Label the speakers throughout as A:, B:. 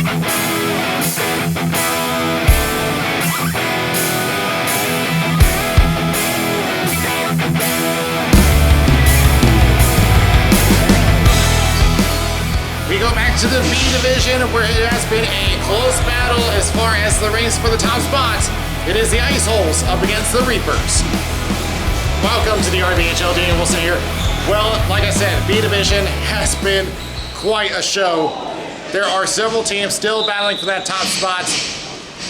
A: We go back to the B division where it has been a close battle as far as the race for the top spots. It is the Ice Holes up against the Reapers. Welcome to the RBHL. Daniel Wilson here. Well, like I said, B division has been quite a show. There are several teams still battling for that top spot,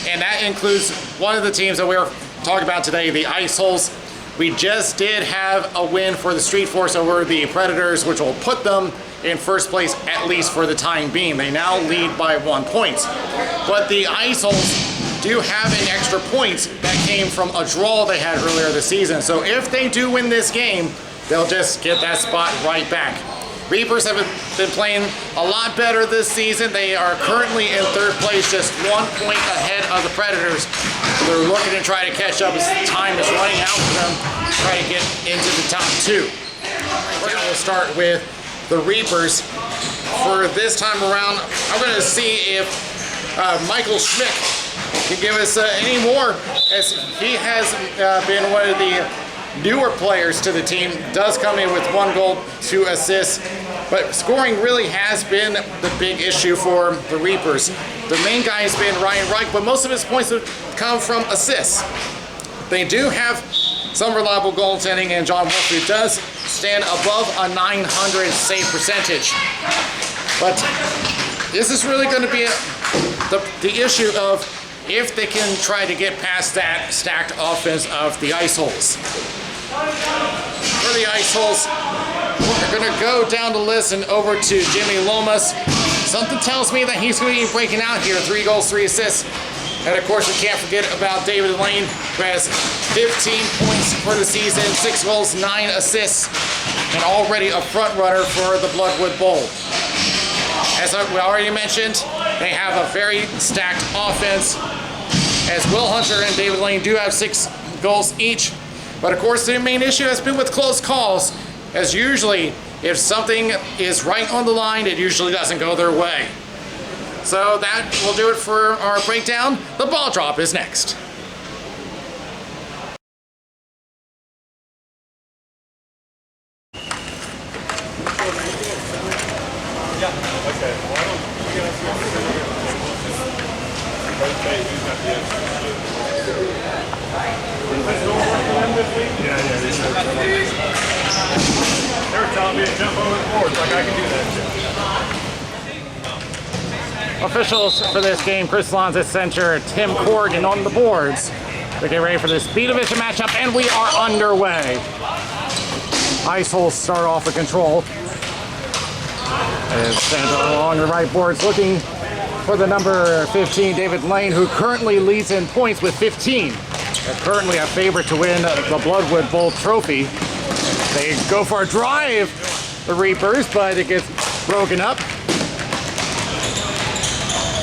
A: and that includes one of the teams that we're talking about today, the Ice Holes. We just did have a win for the Street Force over the Predators, which will put them in first place, at least for the time being. They now lead by 1 point. But the Ice Holes do have an extra point that came from a draw they had earlier this season. So if they do win this game, they'll just get that spot right back. Reapers have been playing a lot better this season. They are currently in third place, just 1 point ahead of the Predators. They're looking to try to catch up as time is running out for them to try to get into the top two. Right now we'll start with the Reapers. For this time around, I'm going to see if Michael Schmick can give us any more, as he has been one of the newer players to the team. Does come in with 1 goal, 2 assists, but scoring really has been the big issue for the Reapers. The main guy has been Ryan Reich, but most of his points have come from assists. They do have some reliable goaltending, and John Wolf, who does stand above a 900 save percentage. But this is really going to be the issue of if they can try to get past that stacked offense of the Ice Holes. For the Ice Holes, we're going to go down the list and over to Jimmy Lomas. Something tells me that he's going to be breaking out here. 3 goals, 3 assists. And of course, we can't forget about David Lane, who has 15 points for the season, 6 goals, 9 assists, and already a front runner for the Bloodwood Bowl. As we already mentioned, they have a very stacked offense, as Will Hunter and David Lane do have 6 goals each. But of course, the main issue has been with close calls, as usually, if something is right on the line, it usually doesn't go their way. So that will do it for our breakdown. The ball drop is next.
B: They were telling me to jump over the boards like I can do that shit.
A: Officials for this game, Chris Lanza center, Tim Corrigan on the boards. To get ready for this B division matchup, and we are underway. Ice Holes start off with control. As Santa along the right boards looking for the number 15, David Lane, who currently leads in points with 15. They're currently a favorite to win the Bloodwood Bowl trophy. They go for a drive, the Reapers, but it gets broken up.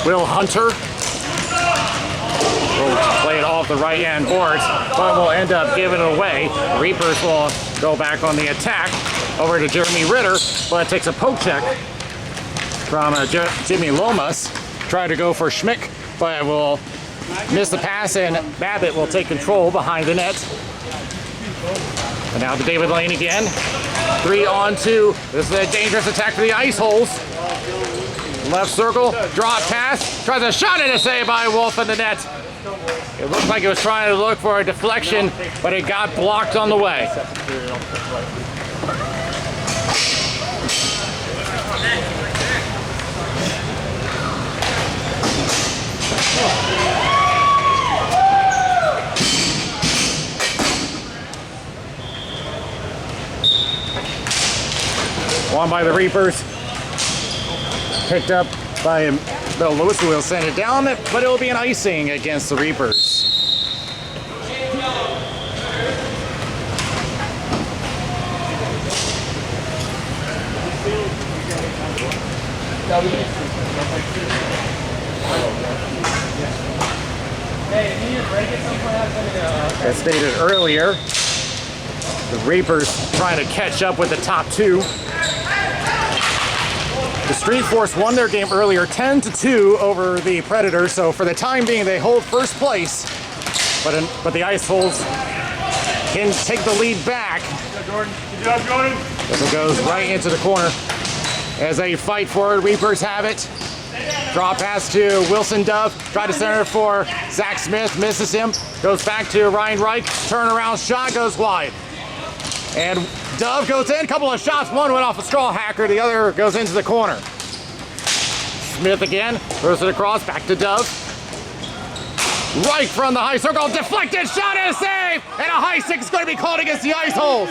A: Will Hunter will play it off the right-hand boards, but will end up giving it away. Reapers will go back on the attack over to Jeremy Ritter, but it takes a poke check from Jimmy Lomas. Try to go for Schmick, but will miss the pass, and Babbitt will take control behind the net. And now to David Lane again. 3-on-2. This is a dangerous attack for the Ice Holes. Left circle, drop pass, tries a shot and a save by Wolf in the net. It looked like it was trying to look for a deflection, but it got blocked on the way. Won by the Reapers. Picked up by Bill Lewis, who will send it down, but it will be an icing against the Reapers. As stated earlier, the Reapers trying to catch up with the top two. The Street Force won their game earlier 10-2 over the Predators, so for the time being they hold first place, but the Ice Holes can take the lead back.
B: Good job, Jordan. Good job, Jordan.
A: It goes right into the corner as they fight for it. Reapers have it. Draw pass to Wilson Dove. Try to center for Zach Smith. Misses him. Goes back to Ryan Reich. Turnaround shot goes wide. And Dove goes in. Couple of shots. One went off a straw hacker. The other goes into the corner. Smith again. Throws it across. Back to Dove. Reich from the high circle. Deflected shot and a save. And a high stick is going to be called against the Ice Holes.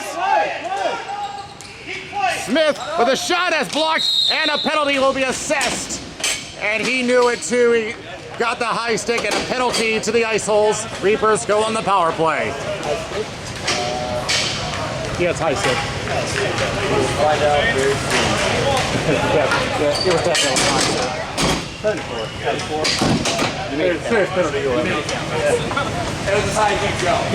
A: Smith with a shot as blocked, and a penalty will be assessed. And he knew it too. He got the high stick and a penalty to the Ice Holes. Reapers go on the power play. Yeah, it's high stick.
C: We'll find out very soon.
A: It was definitely high stick.
B: Serious penalty.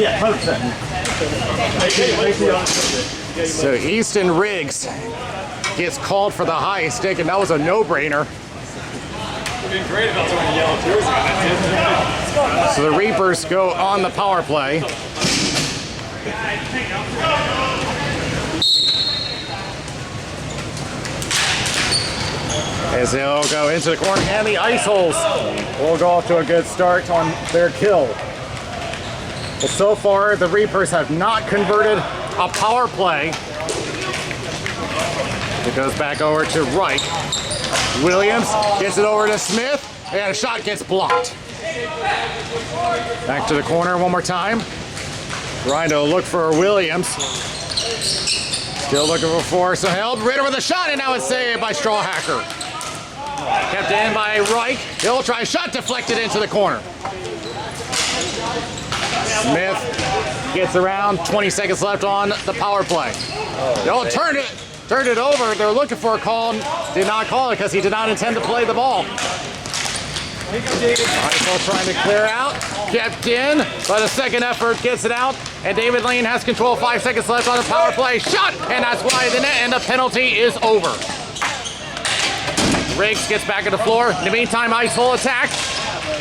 C: Yeah, 100%.
A: So Easton Riggs gets called for the high stick, and that was a no-brainer.
B: Being great about throwing a yellow jersey on that.
A: So the Reapers go on the power play. As they'll go into the corner, and the Ice Holes will go off to a good start on their kill. Well, so far, the Reapers have not converted a power play. It goes back over to Reich. Williams gets it over to Smith, and a shot gets blocked. Back to the corner one more time. Trying to look for Williams. Still looking for force. So held. Ritter with a shot, and now it's saved by Strawhacker. Kept in by Reich. He'll try a shot deflected into the corner. Smith gets around. 20 seconds left on the power play. They'll turn it over. They're looking for a call. Did not call it because he did not intend to play the ball. Ice trying to clear out. Kept in, but a second effort gets it out. And David Lane has control. 5 seconds left on the power play. Shot! And that's why the net and the penalty is over. Riggs gets back on the floor. In the meantime, Ice Hole attack.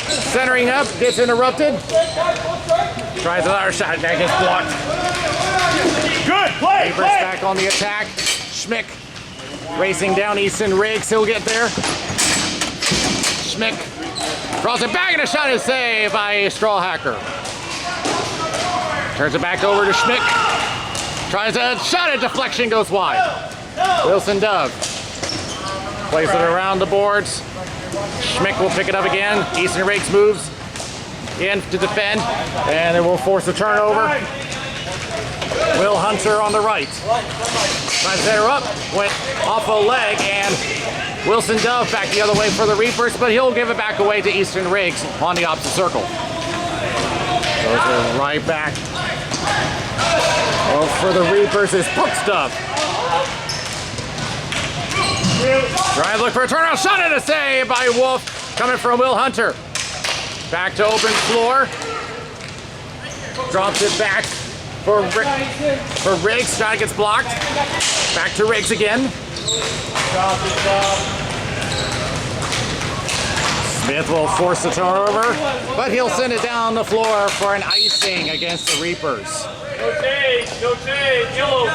A: Centering up, gets interrupted. Tries another shot, that gets blocked.
B: Good play!
A: Reapers back on the attack. Schmick racing down Easton Riggs. He'll get there. Schmick draws it back, and a shot is saved by Strawhacker. Turns it back over to Schmick. Tries a shot, a deflection goes wide. Wilson Dove plays it around the boards. Schmick will pick it up again. Easton Riggs moves in to defend, and it will force a turnover. Will Hunter on the right. Tries to set her up, went off a leg, and Wilson Dove back the other way for the Reapers, but he'll give it back away to Easton Riggs on the opposite circle. Goes right back. Well, for the Reapers is Puck Stuff. Trying to look for a turnout shot and a save by Wolf, coming from Will Hunter. Back to open floor. Drops it back for Riggs. Shot gets blocked. Back to Riggs again. Smith will force the turnover, but he'll send it down the floor for an icing against the Reapers.
B: Go Jay, yellow.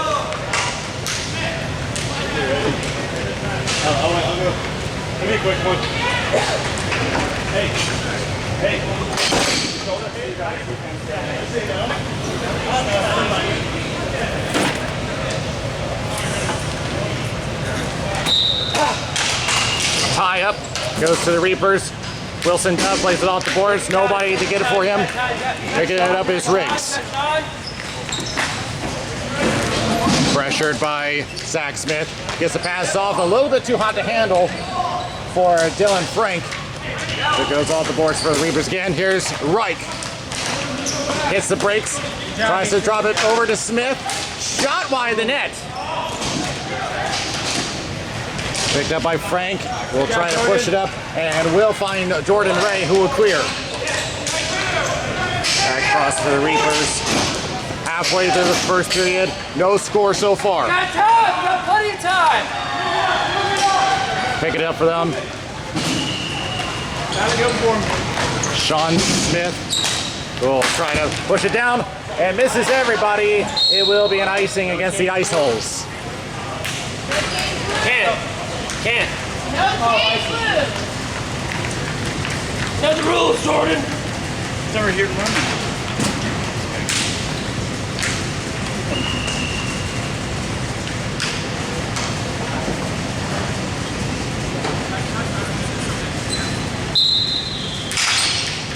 B: Give me a quick one. Hey.
A: Tie up, goes to the Reapers. Wilson Dove plays it off the boards. Nobody to get it for him. Picking it up is Riggs. Pressured by Zach Smith. Gets the pass off, a little bit too hot to handle for Dylan Frank. It goes off the boards for the Reapers again. Here's Reich. Hits the brakes. Tries to drop it over to Smith. Shot wide the net. Picked up by Frank. We'll try to push it up, and we'll find Jordan Ray, who will clear. Back cross for the Reapers. Halfway through the first period, no score so far.
D: Got time! Got plenty of time!
A: Pick it up for them. Sean Smith will try to push it down and misses everybody. It will be an icing against the ice holes.
D: Can't. That's the rules, Jordan.
B: It's over here running.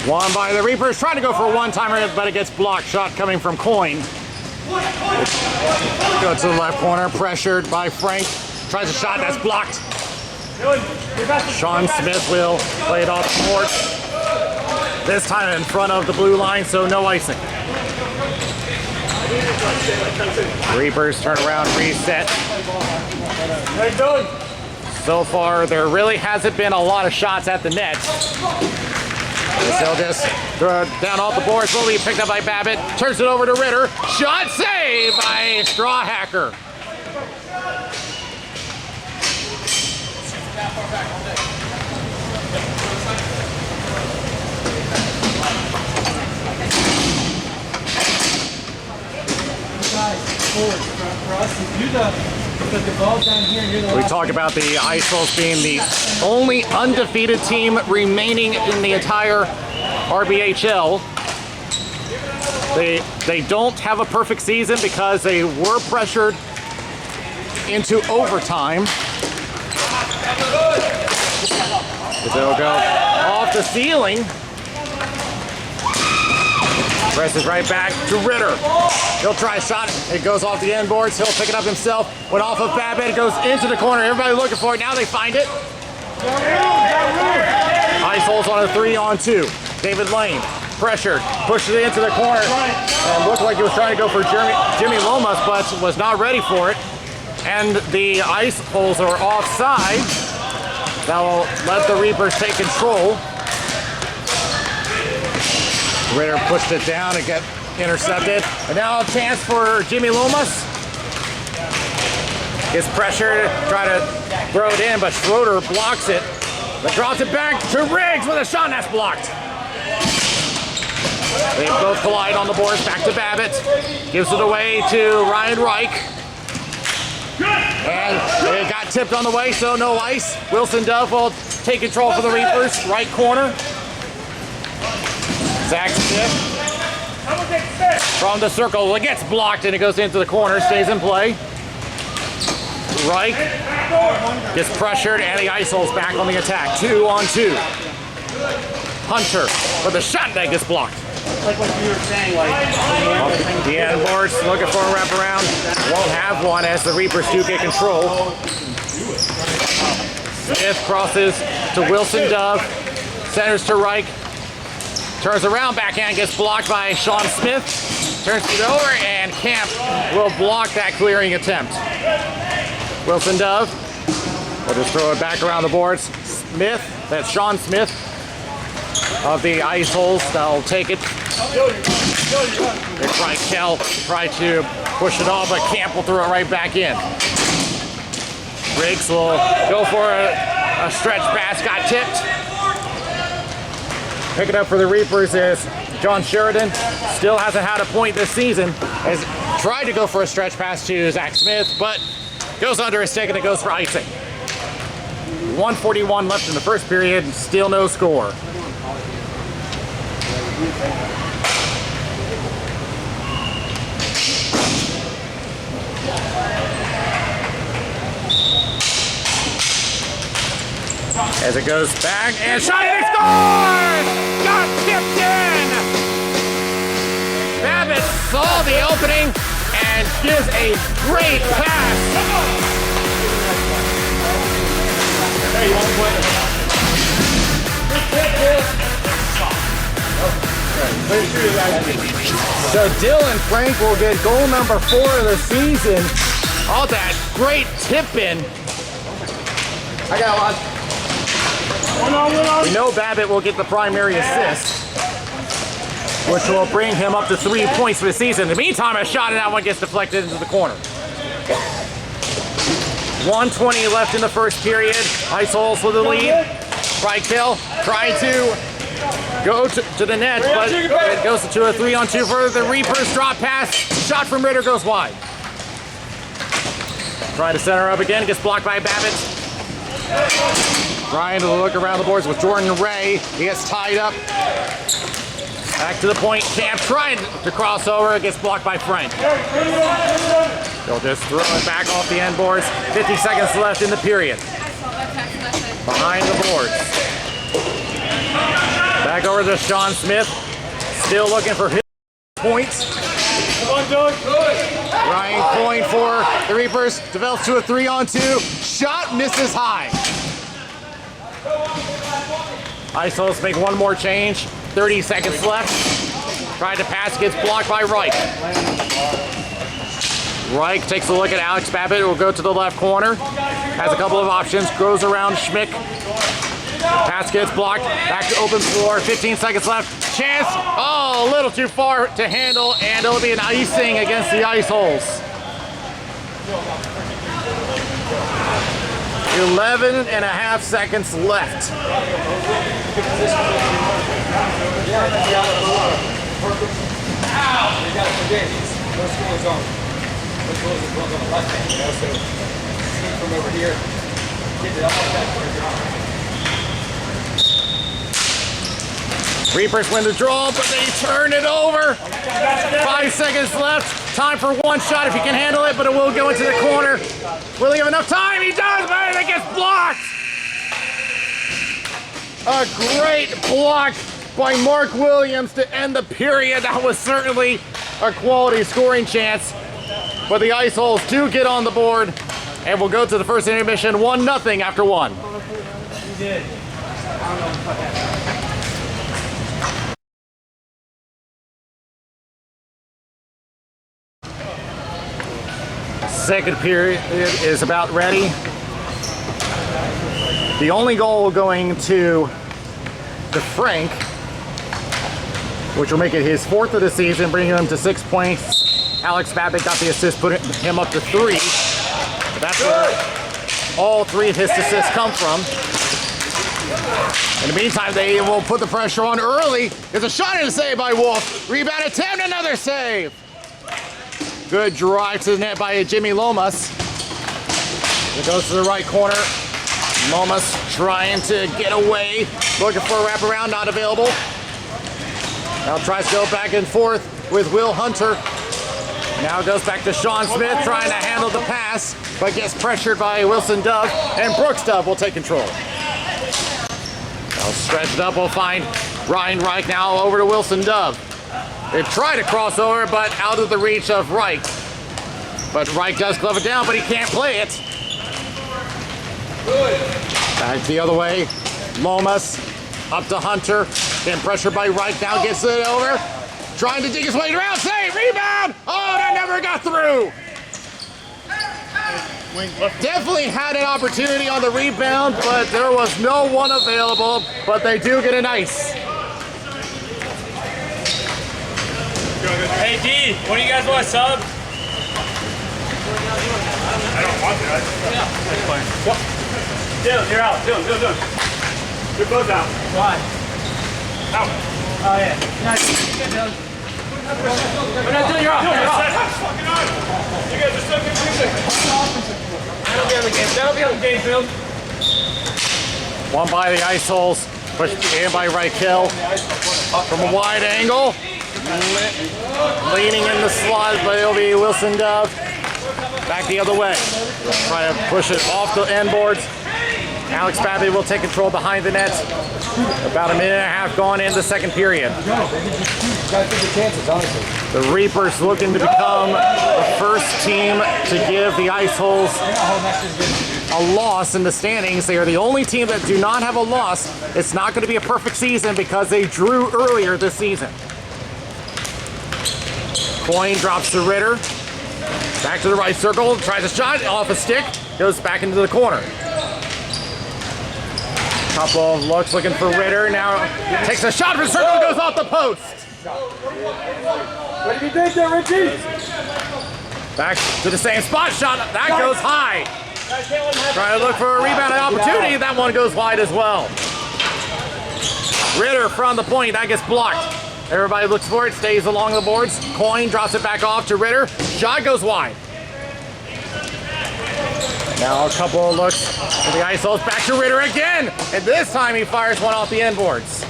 A: Won by the Reapers, trying to go for a one-timer, but it gets blocked. Shot coming from Coyne. Go to the left corner, pressured by Frank. Tries a shot, that's blocked. Sean Smith will play it off the court. This time in front of the blue line, so no icing. Reapers turn around, reset.
B: How you doing?
A: So far, there really hasn't been a lot of shots at the net. They'll just throw it down off the boards. Will be picked up by Babbitt. Turns it over to Ritter. Shot saved by Straw Hacker. We talk about the Ice Wolves being the only undefeated team remaining in the entire RBHL. They don't have a perfect season because they were pressured into overtime. They'll go off the ceiling. Presses right back to Ritter. He'll try a shot. It goes off the end boards. He'll pick it up himself. Went off of Babbitt. It goes into the corner. Everybody looking for it. Now they find it. Ice Holes on a 3-on-2. David Lane pressured. Pushed it into the corner. And looked like he was trying to go for Jimmy Lomas, but was not ready for it. And the Ice Holes are offside. That will let the Reapers take control. Ritter pushed it down and got intercepted. And now a chance for Jimmy Lomas. Gets pressured, try to throw it in, but Schroeder blocks it. But drops it back to Riggs with a shot that's blocked. They both collide on the boards, back to Babbitt. Gives it away to Ryan Reich. And it got tipped on the way, so no ice. Wilson Dove will take control for the Reapers, right corner. Zach Smith from the circle. It gets blocked and it goes into the corner, stays in play. Reich gets pressured and the Ice Holes back on the attack. 2-on-2. Hunter for the shot that gets blocked.
C: Like what you were saying, like
A: The end boards looking for a wraparound. Won't have one as the Reapers do get control. Smith crosses to Wilson Dove. Centers to Reich. Turns around, backhand gets blocked by Sean Smith. Turns it over, and Camp will block that clearing attempt. Wilson Dove will just throw it back around the boards. Smith, that's Sean Smith of the Ice Holes. They'll take it. They try to push it off, but Camp will throw it right back in. Riggs will go for a stretch pass, got tipped. Pick it up for the Reapers is John Sheridan. Still hasn't had a point this season. Has tried to go for a stretch pass to Zach Smith, but goes under his stick and it goes for icing. 1:41 left in the first period, still no score. As it goes back and shot and he scores! Got tipped in! Babbitt saw the opening and gives a great pass. Hey, you want to play? So Dylan Frank will get goal number 4 of the season. All that great tip in. I got one. We know Babbitt will get the primary assist, which will bring him up to 3 points for the season. In the meantime, a shot and that one gets deflected into the corner. 1:20 left in the first period. Ice Holes with the lead. Reichel trying to go to the net, but it goes to a 3-on-2 for the Reapers. Drop pass. Shot from Ritter goes wide. Trying to center up again. Gets blocked by Babbitt. Trying to look around the boards with Jordan Ray. He gets tied up. Back to the point. Camp trying to cross over. Gets blocked by Frank. They'll just throw it back off the end boards. 50 seconds left in the period. Behind the boards. Back over to Sean Smith. Still looking for his points. Ryan Coyne for the Reapers. Develops to a 3-on-2. Shot misses high. Ice Holes make one more change. 30 seconds left. Tried to pass, gets blocked by Reich. Reich takes a look at Alex Babbitt. Will go to the left corner. Has a couple of options. Goes around Schmick. Pass gets blocked. Back to open floor. 15 seconds left. Chance. Oh, a little too far to handle, and it'll be an icing against the Ice Holes. 11.5 seconds left. Reapers win the draw, but they turn it over. 5 seconds left. Time for one shot if he can handle it, but it will go into the corner. Will he have enough time? He does, but it gets blocked. A great block by Mark Williams to end the period. That was certainly a quality scoring chance. But the Ice Holes do get on the board, and we'll go to the first intermission 1-0 after one. Second period is about ready. The only goal going to Frank, which will make it his 4th of the season, bringing him to 6 points. Alex Babbitt got the assist, putting him up to 3. That's where all 3 of his assists come from. In the meantime, they will put the pressure on early. There's a shot and a save by Wolf. Rebound attempt, another save. Good drive to the net by Jimmy Lomas. It goes to the right corner. Lomas trying to get away. Looking for a wraparound, not available. Now tries to go back and forth with Will Hunter. Now goes back to Sean Smith trying to handle the pass, but gets pressured by Wilson Dove, and Brooks Dove will take control. Now stretched up, we'll find Ryan Reich now over to Wilson Dove. They try to cross over, but out of the reach of Reich. But Reich does glove it down, but he can't play it. Back the other way. Lomas up to Hunter. Getting pressured by Reich, now gets it over. Trying to dig his way around, save, rebound! Oh, that never got through! Definitely had an opportunity on the rebound, but there was no one available, but they do get an ice.
D: Hey D, when do you guys want to sub?
B: I don't want to. Dylan, you're out. Dylan. You're both out.
C: Why?
B: Out.
C: Oh, yeah. No, you're good, Dylan. We're not doing, you're off. You're off.
B: Fucking on. You guys are so confusing.
C: That'll be on the game. That'll be on the game, Bill.
A: One by the Ice Holes, pushed in by Reichel from a wide angle. Leaning in the slot, but it'll be Wilson Dove. Back the other way. Try to push it off the end boards. Alex Babbitt will take control behind the net. About a minute and a half gone in the second period. The Reapers looking to become the first team to give the Ice Holes a loss in the standings. They are the only team that do not have a loss. It's not going to be a perfect season because they drew earlier this season. Coyne drops to Ritter. Back to the right circle, tries a shot off a stick, goes back into the corner. Couple of looks looking for Ritter, now takes a shot from the circle, goes off the post.
C: What do you think there, Richie?
A: Back to the same spot, shot, that goes high. Trying to look for a rebound opportunity. That one goes wide as well. Ritter from the point. That gets blocked. Everybody looks for it. Stays along the boards. Coin drops it back off to Ritter. Shot goes wide. Now a couple of looks for the ice holes. Back to Ritter again. And this time he fires one off the end boards.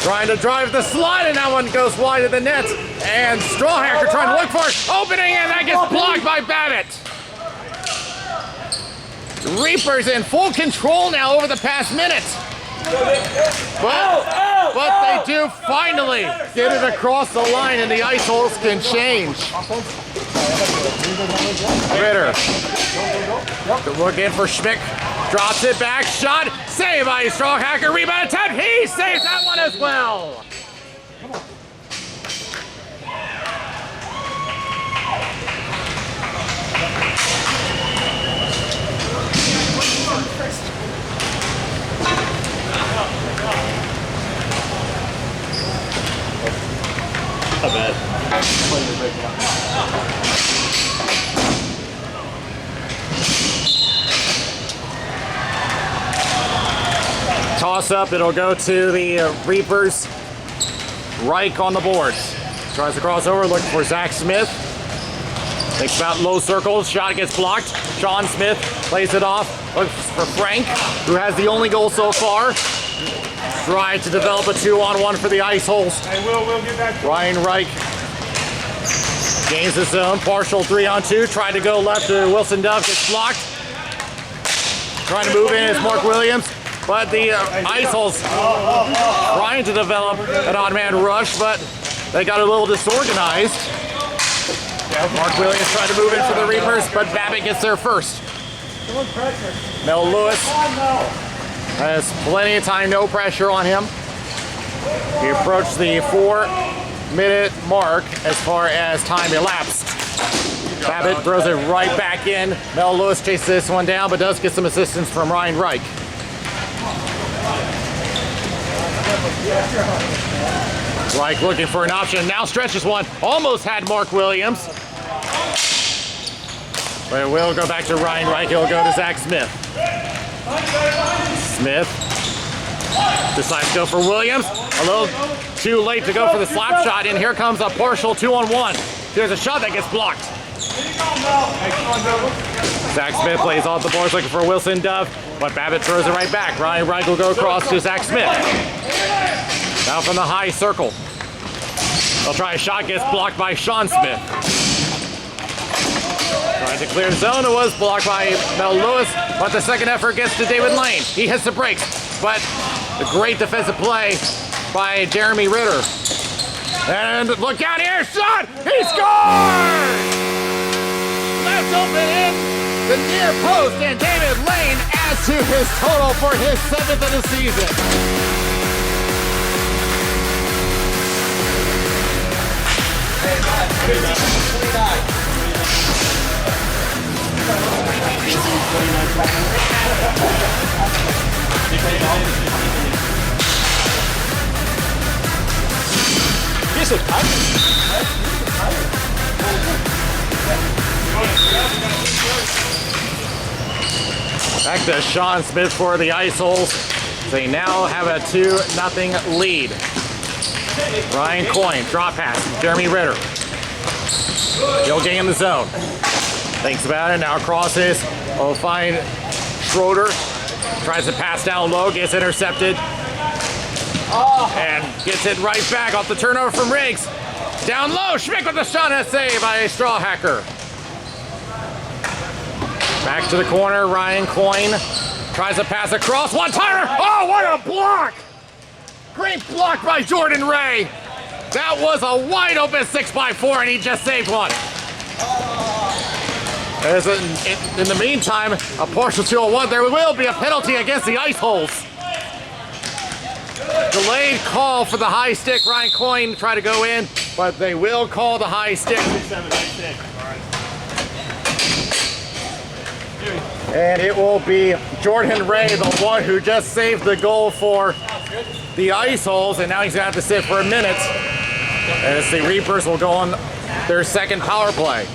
A: Trying to drive the slide, and that one goes wide of the net. And Strawhacker trying to look for it. Opening, and that gets blocked by Babbitt. Reapers in full control now over the past minute. But they do finally get it across the line, and the ice holes can change. Ritter looking for Schmick. Drops it back. Shot. Saved by Strawhacker. Rebound attempt. He saves that one as well.
B: Not bad.
A: Toss up, it'll go to the Reapers. Reich on the boards. Tries to cross over, looking for Zach Smith. Thinks about low circles, shot gets blocked. Sean Smith plays it off, looks for Frank, who has the only goal so far. Trying to develop a 2-on-1 for the ice holes.
B: Hey, we'll get back.
A: Ryan Reich gains the zone, partial 3-on-2. Tried to go left to Wilson Dove, gets blocked. Trying to move in is Mark Williams. But the ice holes trying to develop an odd-man rush, but they got a little disorganized. Mark Williams trying to move in for the Reapers, but Babbitt gets there first. Mel Lewis has plenty of time, no pressure on him. He approached the 4-minute mark as far as time elapsed. Babbitt throws it right back in. Mel Lewis chases this one down, but does get some assistance from Ryan Reich. Reich looking for an option, now stretches one, almost had Mark Williams. But it will go back to Ryan Reich, he'll go to Zach Smith. Smith decides to go for Williams, a little too late to go for the slap shot, and here comes a partial 2-on-1. There's a shot that gets blocked. Zach Smith plays off the boards looking for Wilson Dove, but Babbitt throws it right back. Ryan Reich will go across to Zach Smith. Now from the high circle. They'll try a shot, gets blocked by Sean Smith. Trying to clear the zone, it was blocked by Mel Lewis, but the second effort gets to David Lane. He hits the brakes, but a great defensive play by Jeremy Ritter. And look out here, shot! He scores! Let's open in the near post, and David Lane adds to his total for his 7th of the season. Back to Sean Smith for the ice holes. They now have a 2-0 lead. Ryan Coyne, drop pass, Jeremy Ritter. He'll gain the zone. Thinks about it, now crosses. Will find Schroeder. Tries to pass down low, gets intercepted. And gets it right back off the turnover from Riggs. Down low, Schmick with the shot, and a save by Strawhacker. Back to the corner, Ryan Coyne tries to pass across, one-timer. Oh, what a block! Great block by Jordan Ray. That was a wide open 6x4, and he just saved one. In the meantime, a partial 2-on-1. There will be a penalty against the ice holes. Delayed call for the high stick. Ryan Coyne tried to go in, but they will call the high stick. And it will be Jordan Ray, the one who just saved the goal for the ice holes, and now he's gonna have to sit for a minute as the Reapers will go on their second power play.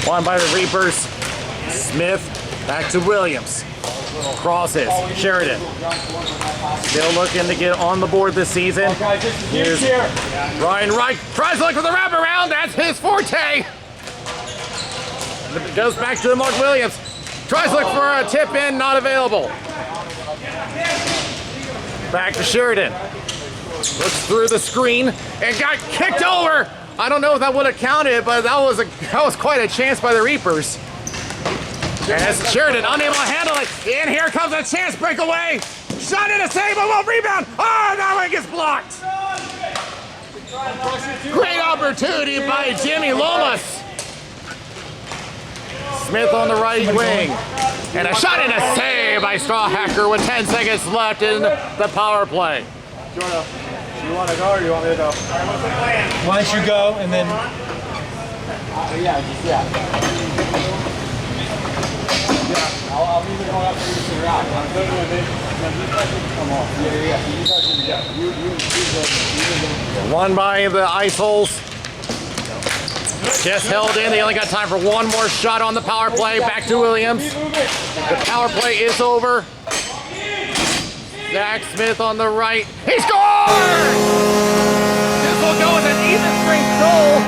A: Won by the Reapers. Smith back to Williams. Crosses. Sheridan. Still looking to get on the board this season. Here's Ryan Reich. Tries to look for the wraparound. That's his forte. Goes back to the Mark Williams. Tries to look for a tip in. Not available. Back to Sheridan. Looks through the screen and got kicked over. I don't know if that would have counted, but that was quite a chance by the Reapers. And as Sheridan unable to handle it, and here comes a chance breakaway. Shot in a save, but won't rebound. Oh, that one gets blocked. Great opportunity by Jimmy Lomas. Smith on the right wing. And a shot and a save by Strawhacker with 10 seconds left in the power play.
B: Jordan, you want to go or you want me to go?
C: Why don't you go and then...
B: I'll be going up to you to rock. I'm good with it. Come on.
A: One by the Ice Holes. Just held in. They only got time for one more shot on the power play. Back to Williams. The power play is over. Zach Smith on the right. He scored! This will go as an even strength goal.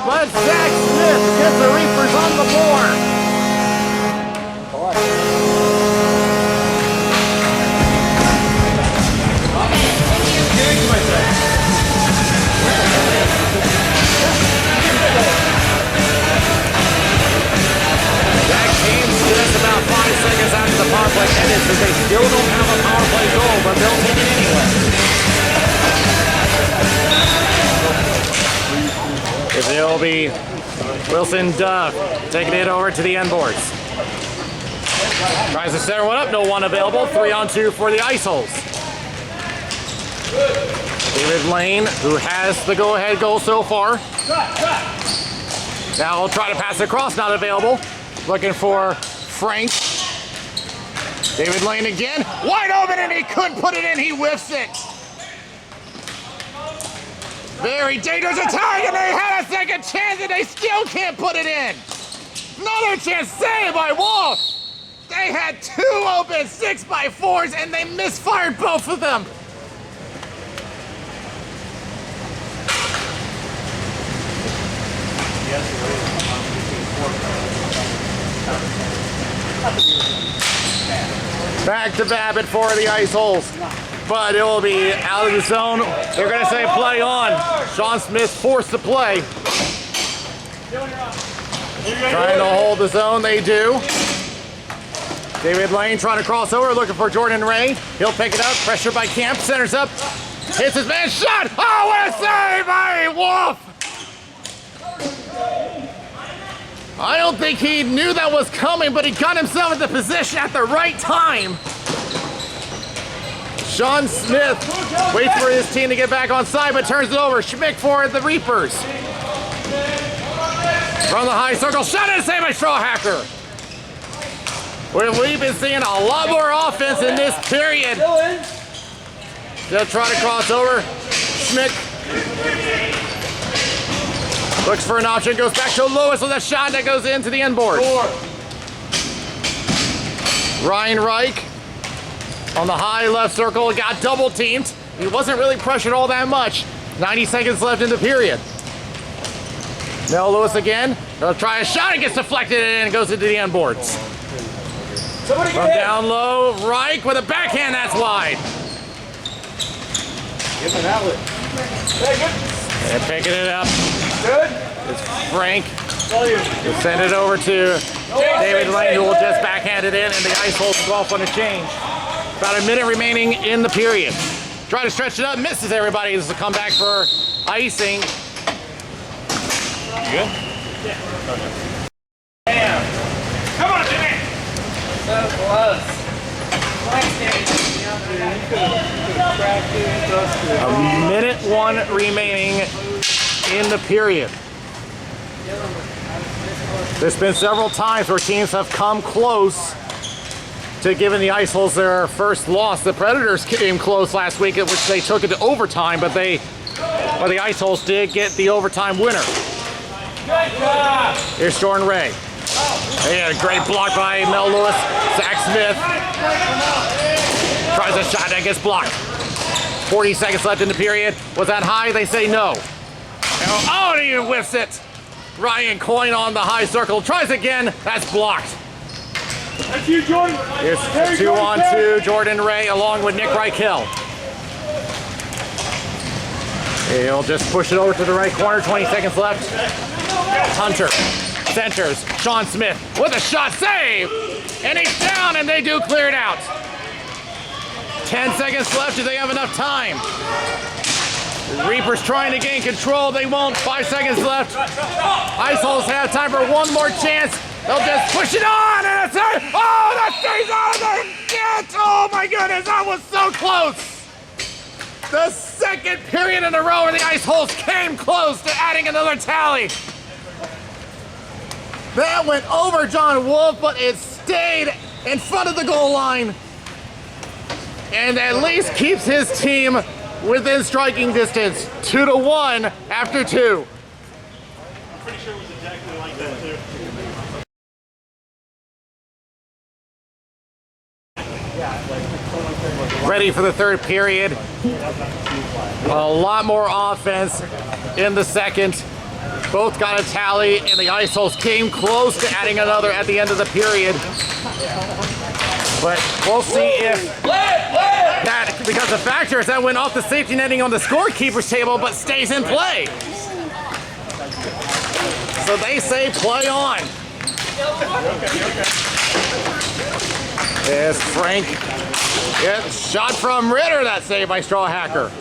A: But Zach Smith gets the Reapers on the board. Just about 5 seconds after the power play ended, so they still don't have a power play goal, but they'll take it anyway. It will be Wilson Duff taking it over to the end boards. Tries to center one up, no one available. 3-on-2 for the Ice Holes. David Lane, who has the go-ahead goal so far. Now he'll try to pass it across, not available. Looking for Frank. David Lane again. Wide open and he couldn't put it in. He whiffs it. Very dangerous attack and they had a second chance and they still can't put it in. Another chance saved by Wolf. They had 2 open 6x4s and they misfired both of them. Back to Babbitt for the Ice Holes, but it will be out of the zone. They're going to say play on. Sean Smith forced the play. Trying to hold the zone, they do. David Lane trying to cross over, looking for Jordan Ray. He'll pick it up, pressure by Camp, centers up, hits his man, shot! Oh, what a save by Wolf! I don't think he knew that was coming, but he got himself into position at the right time. Sean Smith waits for his team to get back on side, but turns it over. Schmick for the Reapers. From the high circle, shot and save by Strawhacker. We've been seeing a lot more offense in this period. They'll try to cross over. Schmick looks for an option, goes back to Lewis with a shot that goes into the end board. Ryan Reich on the high left circle, got double teamed. He wasn't really pressured all that much. 90 seconds left in the period. Now Lewis again, they'll try a shot, it gets deflected and goes into the end boards. From down low, Reich with a backhand, that's wide.
B: Give him an outlet.
A: And picking it up.
B: Good.
A: It's Frank. He'll send it over to David Lane, who will just backhand it in, and the Ice Holes go off on a change. About a minute remaining in the period. Try to stretch it up, misses everybody. This is a comeback for icing.
B: You good?
D: Yeah. Okay. Damn. Come on, Jimmy.
C: So close.
A: A minute 1 remaining in the period. There's been several times where teams have come close to giving the Ice Holes their first loss. The Predators came close last week, at which they took it to overtime, but the Ice Holes did get the overtime winner. Here's Jordan Ray. They had a great block by Mel Lewis. Zach Smith tries a shot that gets blocked. 40 seconds left in the period. Was that high? They say no. Oh, and he whiffs it. Ryan Coyne on the high circle. Tries again. That's blocked.
B: That's you, Jordan.
A: Here's 2-on-2. Jordan Ray along with Nick Reichel. He'll just push it over to the right corner. 20 seconds left. Hunter centers. Sean Smith with a shot save. And he's down, and they do clear it out. 10 seconds left. Do they have enough time? The Reapers trying to gain control. They won't. 5 seconds left. Ice Holes have time for one more chance. They'll just push it on, and it's it. Oh, that stays out of their net. Oh my goodness, that was so close. The second period in a row where the Ice Holes came close to adding another tally. That went over John Wolf, but it stayed in front of the goal line. And at least keeps his team within striking distance. 2-1 after 2.
D: I'm pretty sure it was exactly like that too.
A: Ready for the third period. A lot more offense in the second. Both got a tally, and the Ice Holes came close to adding another at the end of the period. But we'll see if that, because the factor is that went off the safety netting on the scorekeeper's table, but stays in play. So they say play on. There's Frank. Yeah, shot from Ritter. That save by Straw Hacker.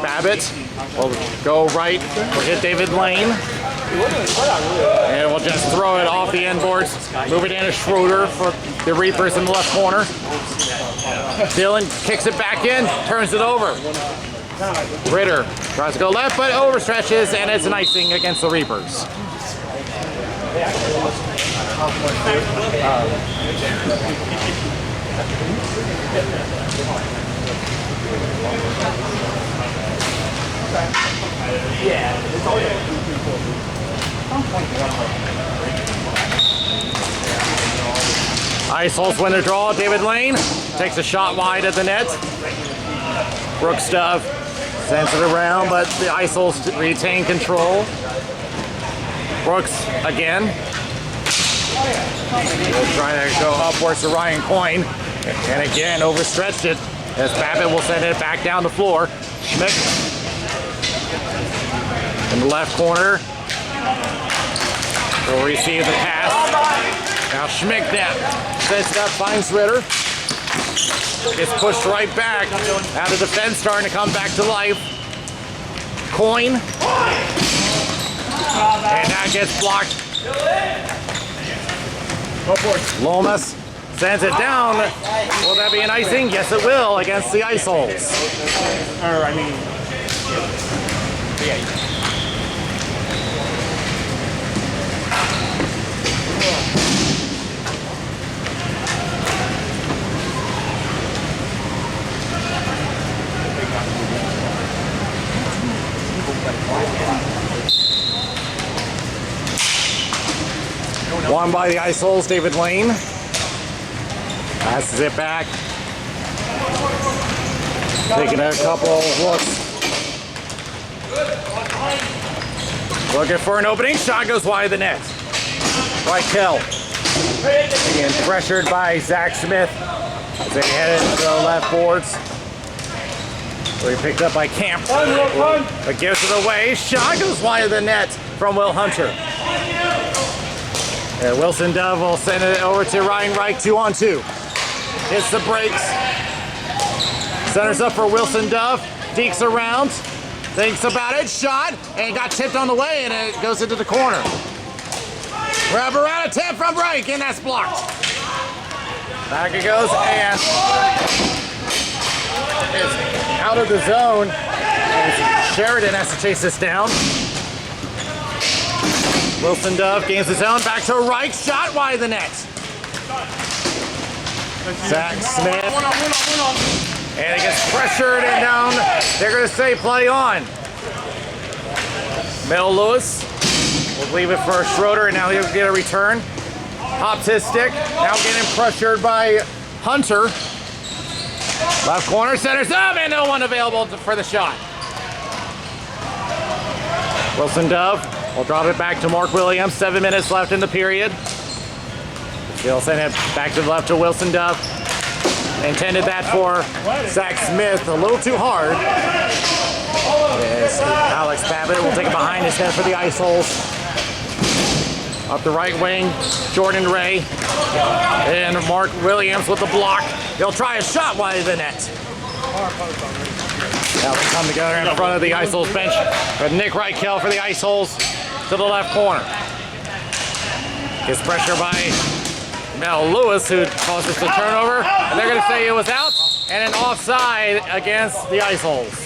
A: Babbitt will go right. We'll hit David Lane. And we'll just throw it off the end boards. Move it in to Schroeder for the Reapers in the left corner. Dylan kicks it back in, turns it over. Ritter tries to go left, but overstretches, and it's an icing against the Reapers. Ice Holes win the draw. David Lane takes a shot wide at the net. Brooks Dove sends it around, but the Ice Holes retain control. Brooks again. We'll try to go upwards to Ryan Coyne. And again, overstretched it as Babbitt will send it back down the floor. Schmidt in the left corner will receive the pass. Now Schmidt sets it up, finds Ritter. Gets pushed right back. Now the defense starting to come back to life. Coyne. And that gets blocked. Lomas sends it down. Will that be an icing? Yes, it will against the Ice Holes. Won by the Ice Holes, David Lane. Passes it back. Taking a couple of looks. Looking for an opening. Shot goes wide of the net. Reichel. Being pressured by Zach Smith as they head into the left boards. He picked up by Camp. But gives it away. Shot goes wide of the net from Will Hunter. And Wilson Dove will send it over to Ryan Reich, 2-on-2. Hits the brakes. Centers up for Wilson Dove. Dekes around. Thinks about it. Shot. And got tipped on the way, and it goes into the corner. Grab around a tip from Reich, and that's blocked. Back it goes, and it's out of the zone. And Sheridan has to chase this down. Wilson Dove gains his own. Back to Reich. Shot wide of the net. Zach Smith. And he gets pressured and down. They're going to say play on. Mel Lewis will leave it for Schroeder, and now he'll get a return. Pops his stick. Now getting pressured by Hunter. Left corner, centers up, and no one available for the shot. Wilson Dove will drop it back to Mark Williams. 7 minutes left in the period. He'll send it back to the left to Wilson Dove. Intended that for Zach Smith, a little too hard. Yes, Alex Babbitt will take it behind his head for the ice holes. Up the right wing, Jordan Ray. And Mark Williams with the block. He'll try a shot wide of the net. Now they come together in front of the ice holes bench. With Nick Reichel for the ice holes to the left corner. Gets pressure by Mel Lewis, who causes the turnover. And they're going to say it was out and an offside against the ice holes.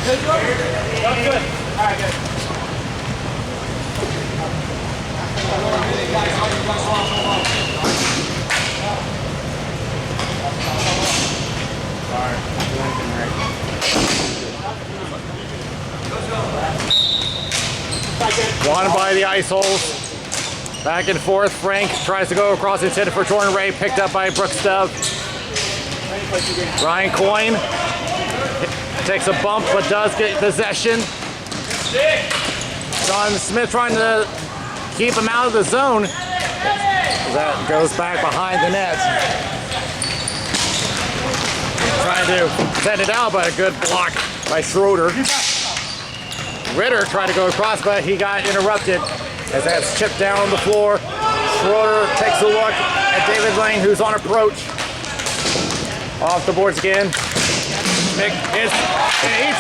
C: Good. All right, good.
A: Won by the ice holes. Back and forth. Frank tries to go across, intended for Jordan Ray, picked up by Brooks Dove. Ryan Coyne takes a bump but does get possession. John Smith trying to keep him out of the zone. That goes back behind the net. Trying to send it out, but a good block by Schroeder. Ritter tried to go across, but he got interrupted as that's chipped down on the floor. Schroeder takes a look at David Lane, who's on approach. Off the boards again. He's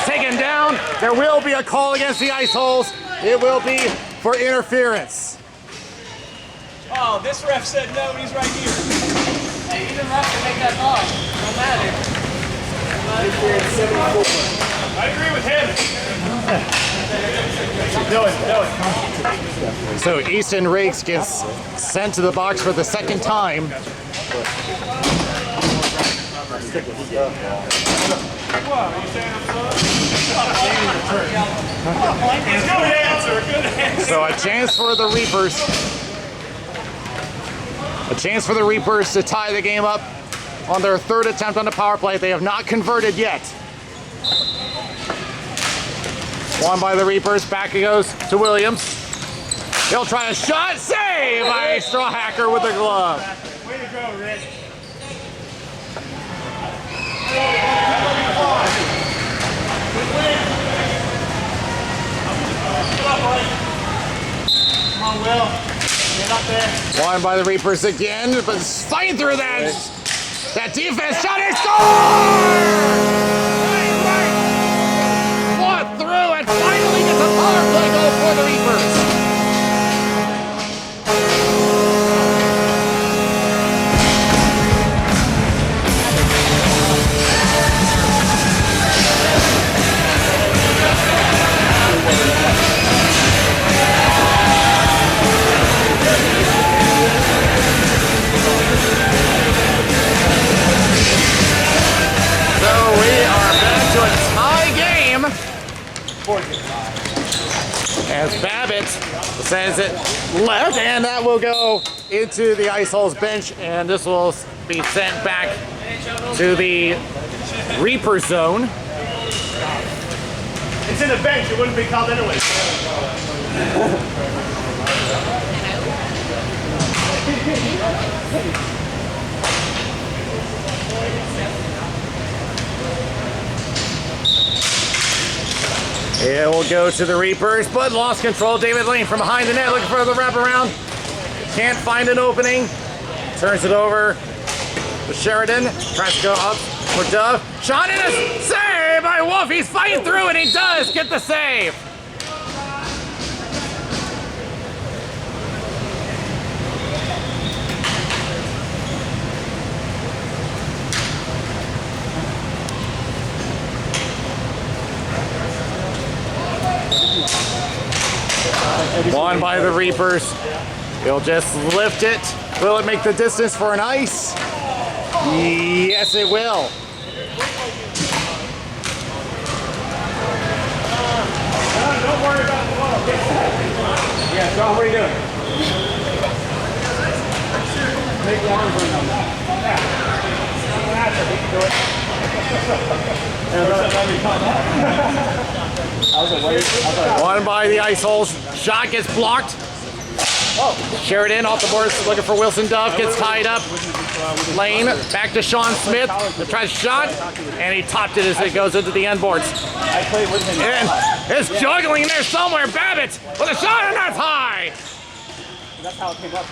A: taken down. There will be a call against the ice holes. It will be for interference.
D: Oh, this ref said no, and he's right here.
C: Hey, you didn't have to make that call. No matter.
D: I agree with him.
A: So Easton Riggs gets sent to the box for the second time. So a chance for the Reapers. A chance for the Reapers to tie the game up on their third attempt on the power play. They have not converted yet. Won by the Reapers. Back it goes to Williams. He'll try a shot. Save by Strawhacker with the glove.
D: Way to go, Rick.
C: Come on, Will. Get up there.
A: Won by the Reapers again, but fighting through that defense. Shot and score! Fought through and finally gets a power play goal for the Reapers. As Babbitt sends it left, and that will go into the ice holes bench, and this will be sent back to the Reaper zone.
D: It's in the bench, it wouldn't be called anyway.
A: It will go to the Reapers, but lost control. David Lane from behind the net looking for the wraparound. Can't find an opening. Turns it over to Sheridan. Tries to go up for Dove. Shot in a save by Wolf. He's fighting through and he does get the save. on by the Reapers. He'll just lift it. Will it make the distance for an ice? Yes, it will.
B: Don't worry about the ball. Yeah, John, what are you doing? Make the arms run down. Yeah. He can do it.
A: One by the ice holes. Shot gets blocked. Sheridan off the boards looking for Wilson Dove. Gets tied up. Lane back to Sean Smith. He tries shot, and he topped it as it goes into the end boards. And it's juggling there somewhere. Babbitt with a shot, and that's high.
B: That's how it came up.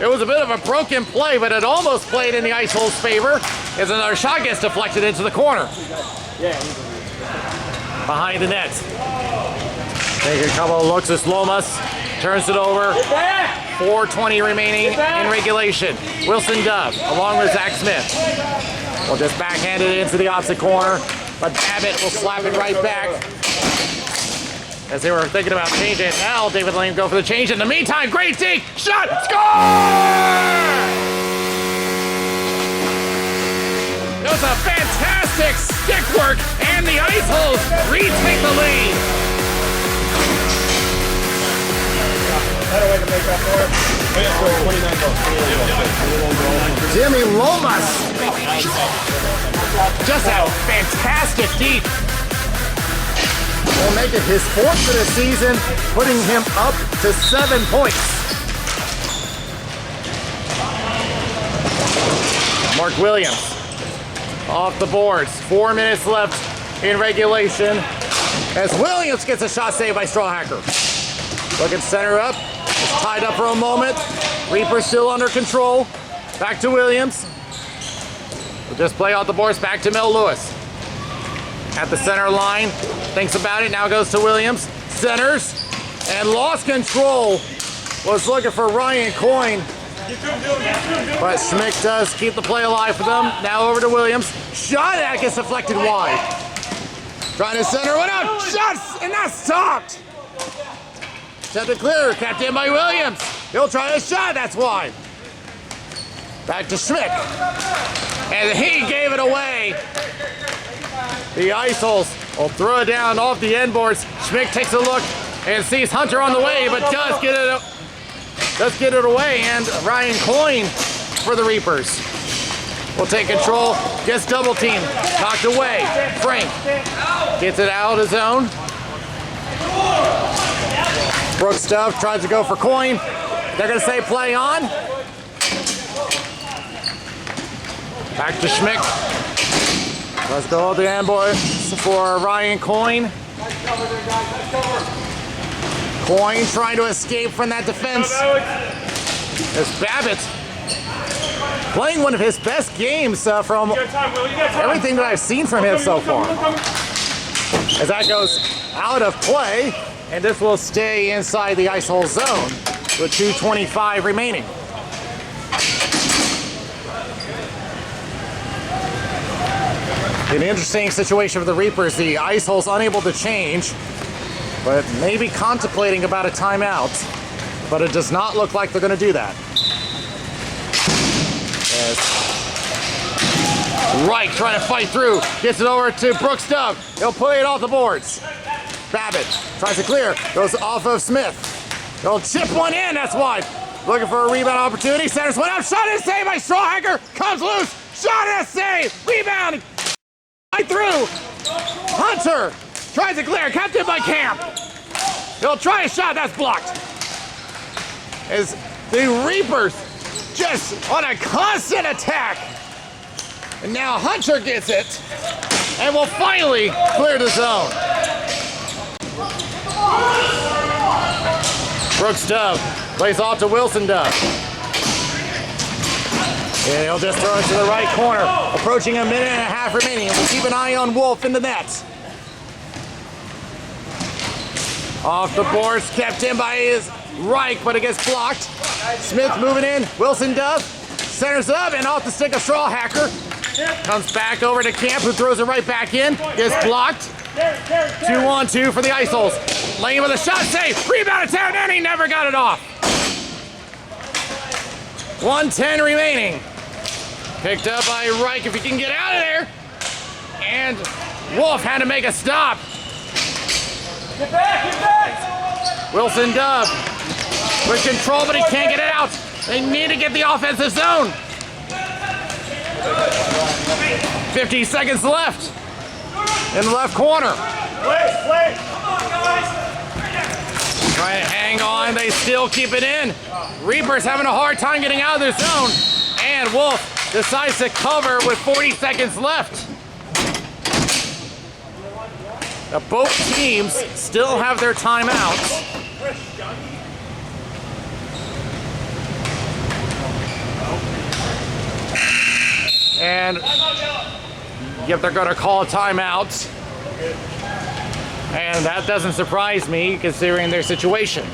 A: It was a bit of a broken play, but it almost played in the ice hole's favor as another shot gets deflected into the corner. Behind the net. Take a couple of looks as Lomas turns it over. 4:20 remaining in regulation. Wilson Dove along with Zach Smith. Will just backhand it into the opposite corner, but Babbitt will slap it right back. As they were thinking about changing it, now David Lane go for the change. In the meantime, great dig, shot, score! It was a fantastic stick work, and the ice holes retake the lead.
B: Better way to make up for it. 29
A: Jimmy Lomas just had a fantastic deep. Will make it his 4th of the season, putting him up to 7 points. Mark Williams off the boards. 4 minutes left in regulation as Williams gets a shot saved by Strawhacker. Looking center up. It's tied up for a moment. Reaper still under control. Back to Williams. We'll just play out the boards back to Mel Lewis. At the center line. Thinks about it. Now goes to Williams. Centers. And lost control. Was looking for Ryan Coyne. But Schmick does keep the play alive for them. Now over to Williams. Shot that gets deflected wide. Trying to center one out. Shots! And that's stopped. Set to clear, kept in by Williams. He'll try a shot, that's wide. Back to Schmick. And he gave it away. The ice holes will throw it down off the end boards. Schmick takes a look and sees Hunter on the way, but does get it away. And Ryan Coyne for the Reapers will take control, gets double teamed, knocked away. Frank gets it out of zone. Brooks Dove tries to go for Coyne. They're going to say play on. Back to Schmick. Let's go to the end boys for Ryan Coyne. Coyne trying to escape from that defense. As Babbitt playing one of his best games from everything that I've seen from him so far. As that goes out of play. And this will stay inside the ice hole zone with 2:25 remaining. An interesting situation for the Reapers. The ice hole's unable to change, but maybe contemplating about a timeout. But it does not look like they're going to do that. As Reich trying to fight through, gets it over to Brooks Dove. He'll play it off the boards. Babbitt tries to clear, goes off of Smith. He'll chip one in, that's wide. Looking for a rebound opportunity, centers one up, shot and save by Strawhacker, comes loose, shot and a save, rebound, right through. Hunter tries to clear, kept in by Camp. He'll try a shot, that's blocked. As the Reapers just on a constant attack. And now Hunter gets it and will finally clear the zone. Brooks Dove plays off to Wilson Dove. And he'll just throw it to the right corner. Approaching a minute and a half remaining. And we'll keep an eye on Wolf in the net. Off the boards, kept in by his Reich, but it gets blocked. Smith moving in. Wilson Dove centers up and off the stick of Strawhacker. Comes back over to Camp, who throws it right back in. Gets blocked. 2-on-2 for the Ice Holes. Lane with a shot save. Rebound attempt, and he never got it off. 1:10 remaining. Picked up by Reich if he can get out of there. And Wolf had to make a stop.
C: Get back!
A: Wilson Dove with control, but he can't get it out. They need to get the offensive zone. 50 seconds left in the left corner.
D: Play. Come on, guys.
A: Trying to hang on, they still keep it in. Reapers having a hard time getting out of their zone. And Wolf decides to cover with 40 seconds left. Now both teams still have their timeouts. And yep, they're gonna call a timeout. And that doesn't surprise me considering their situation.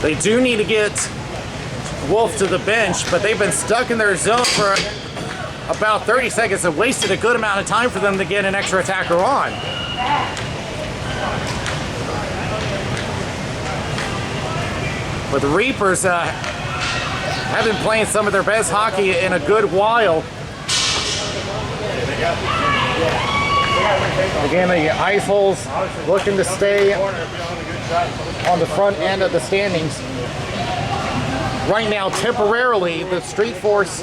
A: They do need to get Wolf to the bench, but they've been stuck in their zone for about 30 seconds and wasted a good amount of time for them to get an extra attacker on. But the Reapers have been playing some of their best hockey in a good while. Again, the Ice Holes looking to stay on the front end of the standings. Right now, temporarily, the Street Force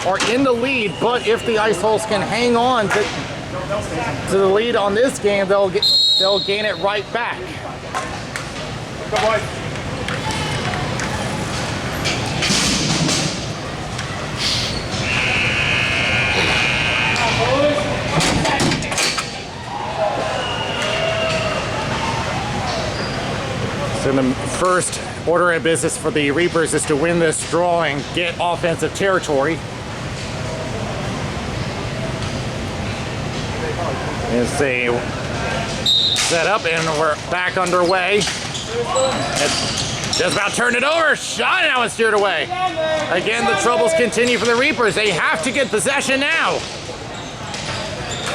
A: are in the lead, but if the Ice Holes can hang on to the lead on this game, they'll gain it right back.
B: Come on.
A: So the first order of business for the Reapers is to win this draw and get offensive territory. As they set up and we're back underway. It's just about turned it over. Shot, now it's steered away. Again, the troubles continue for the Reapers. They have to get possession now.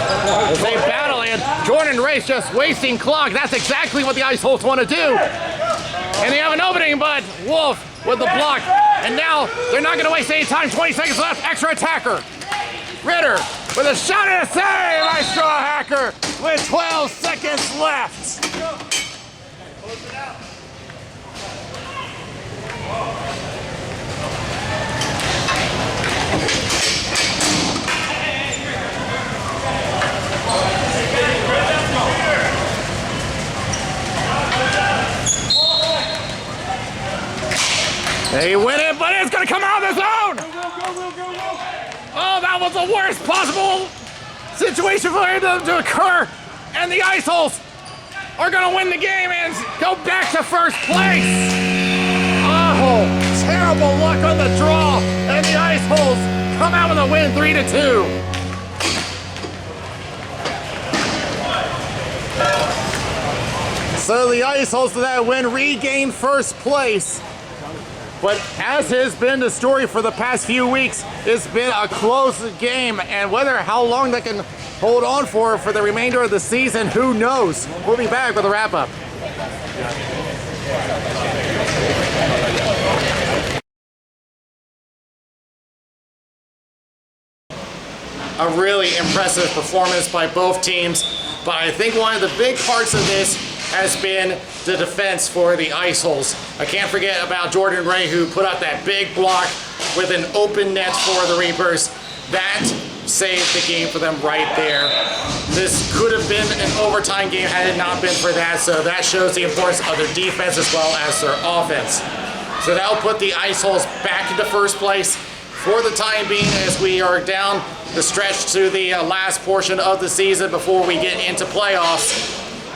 A: As they battle, and Jordan Race just wasting clock. That's exactly what the Ice Holes want to do. And they have an opening, but Wolf with the block. And now they're not going to waste any time. 20 seconds left. Extra attacker. Ritter with a shot and a save by Straw Hacker with 12 seconds left. They win it, but it's going to come out of the zone. Oh, that was the worst possible situation for it to occur. And the Ice Holes are going to win the game and go back to first place. Oh, terrible luck on the draw. And the Ice Holes come out with a win 3-2. So the Ice Holes to that win regain first place. But as has been the story for the past few weeks, it's been a close game, and how long they can hold on for the remainder of the season, who knows? We'll be back with a wrap-up. A really impressive performance by both teams, but I think one of the big parts of this has been the defense for the Ice Holes. I can't forget about Jordan Ray, who put out that big block with an open net for the Reapers. That saved the game for them right there. This could have been an overtime game had it not been for that, so that shows the importance of their defense as well as their offense. So that'll put the Ice Holes back into first place for the time being, as we are down the stretch to the last portion of the season before we get into playoffs.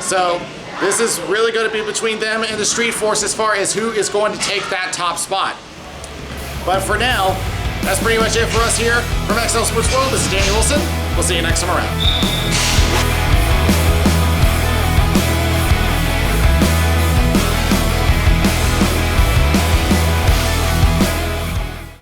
A: So this is really going to be between them and the Street Force as far as who is going to take that top spot. But for now, that's pretty much it for us here from XL Sports World. This is Daniel Wilson. We'll see you next time around.